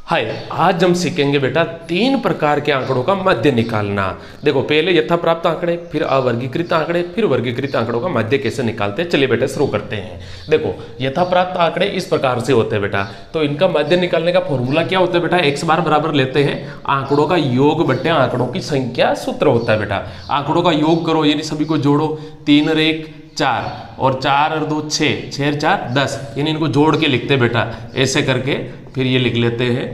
हाय, आज हम सीखेंगे बेटा तीन प्रकार के आंकड़ों का मध्य निकालना। देखो, पहले यथाप्राप्त आंकड़े, फिर अवर्गीकृत आंकड़े, फिर वर्गीकृत आंकड़ों का मध्य कैसे निकालते हैं। चलिए बेटा शुरू करते हैं। देखो, यथाप्राप्त आंकड़े इस प्रकार से होते हैं बेटा। तो इनका मध्य निकालने का फॉर्मूला क्या होता है बेटा, x बार बराबर लेते हैं आंकड़ों का योग बटे आंकड़ों की संख्या, सूत्र होता है बेटा। आंकड़ों का योग करो, यानी सभी को जोड़ो, 3 और 1 4 और 4 और 2 6, 6 और 4 10, यानी इनको जोड़ के लिखते हैं बेटा। ऐसे करके फिर ये लिख लेते हैं,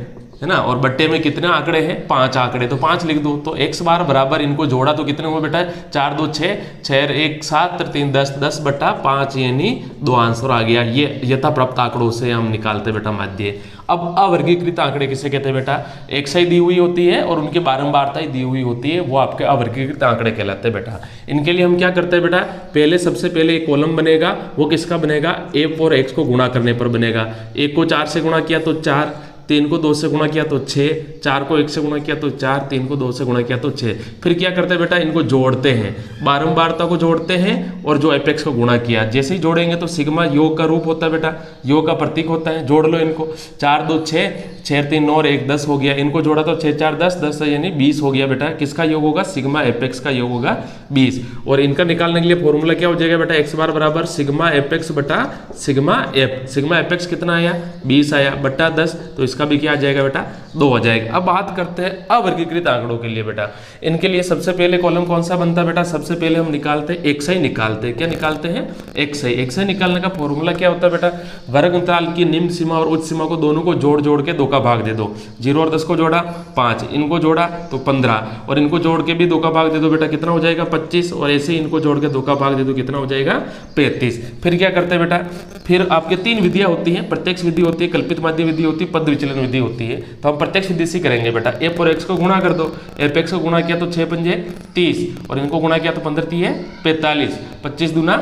है ना। और बट्टे में कितने आंकड़े हैं, 5 आंकड़े, तो 5 लिख दो। तो x बार बराबर इनको जोड़ा तो कितने हुए बेटा, 4 2 6, 6 और 1 7 और 3 10, 10 बटा 5, यानी 2 आंसर आ गया। ये यथाप्राप्त आंकड़ों से हम निकालते बेटा मध्य। अब अवर्गीकृत आंकड़े किसे कहते हैं बेटा, एक्साई दी हुई होती है और उनकी बारंबारता दी हुई होती है, वो आपके अवर्गीकृत आंकड़े कहलाते हैं बेटा। इनके लिए हम क्या करते हैं बेटा, पहले सबसे पहले एक कॉलम बनेगा, वो किसका बनेगा, f और x को गुणा करने पर बनेगा। 1 को 4 से गुणा किया तो 4, 3 को 2 से गुणा किया तो 6, 4 को 1 से गुणा किया तो 4, 3 को 2 से गुणा किया तो 6। फिर क्या करते हैं बेटा, इनको जोड़ते हैं, बारंबारता को जोड़ते हैं और जो एपेक्स को गुणा किया, जैसे ही जोड़ेंगे तो सिग्मा योग का रूप होता है बेटा, योग का प्रतीक होता है। जोड़ लो इनको, 4 2 6, 6 3 9 और 1 10 हो गया। इनको जोड़ा तो 6 4 10, 10 यानी 20 हो गया बेटा। किसका योग होगा, सिग्मा एपेक्स का योग होगा 20। और इनका निकालने के लिए फॉर्मूला क्या हो जाएगा बेटा, x बार बराबर सिग्मा एपेक्स बटा सिग्मा एफ। सिग्मा एपेक्स कितना आया, 20 आया, बटा 10, तो इसका भी क्या आ जाएगा बेटा, 2 हो जाएगा। अब बात करते हैं अवर्गीकृत आंकड़ों के लिए बेटा। इनके लिए सबसे पहले कॉलम कौन सा बनता है बेटा, सबसे पहले हम निकालते हैं एक्साई निकालते हैं। क्या निकालते हैं, एक्साई। एक्साई निकालने का फॉर्मूला क्या होता है बेटा, वर्ग अंतराल की निम्न सीमा और उच्च सीमा को दोनों को जोड़ जोड़ के 2 का भाग दे दो। 0 और 10 को जोड़ा 5, इनको जोड़ा तो 15, और इनको जोड़ के भी 2 का भाग दे दो बेटा, कितना हो जाएगा 25, और ऐसे ही इनको जोड़ के 2 का भाग दे दो, कितना हो जाएगा 35। फिर क्या करते हैं बेटा, फिर आपके 3 विधियां होती हैं, प्रत्यक्ष विधि होती है, कल्पित माध्य विधि होती है, पद विचलन विधि होती है। तो हम प्रत्यक्ष विधि से करेंगे बेटा। f और x को गुणा कर दो, f x को गुणा किया तो 6 पंजे 30, और इनको गुणा किया तो 15 3 45, 25 दूना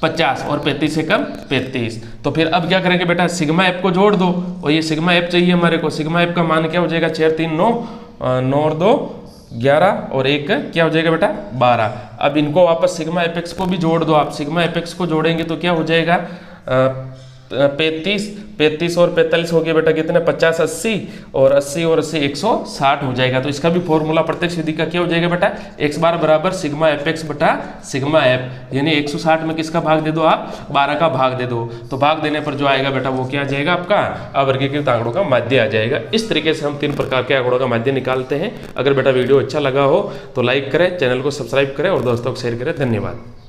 50 और 35 से कम 35। तो फिर अब क्या करेंगे बेटा, सिग्मा एफ को जोड़ दो, और ये सिग्मा एफ चाहिए हमारे को। सिग्मा एफ का मान क्या हो जाएगा, 6 3 9, 9 और 2 11 और 1 क्या हो जाएगा बेटा 12। अब इनको वापस सिग्मा एफ एक्स को भी जोड़ दो आप। सिग्मा एफ एक्स को जोड़ेंगे तो क्या हो जाएगा, 35 और 45 हो गया बेटा, कितने 50 80, और 80 और 80 160 हो जाएगा। तो इसका भी फॉर्मूला प्रत्यक्ष विधि का क्या हो जाएगा बेटा, x बार बराबर सिग्मा एफ एक्स बटा सिग्मा एफ, यानी 160 में किसका भाग दे दो आप, 12 का भाग दे दो। तो भाग देने पर जो आएगा बेटा वो क्या आ जाएगा, आपका अवर्गीकृत आंकड़ों का मध्य आ जाएगा। इस तरीके से हम 3 प्रकार के आंकड़ों का मध्य निकालते हैं। अगर बेटा वीडियो अच्छा लगा हो तो लाइक करें, चैनल को सब्सक्राइब करें और दोस्तों को शेयर करें। धन्यवाद।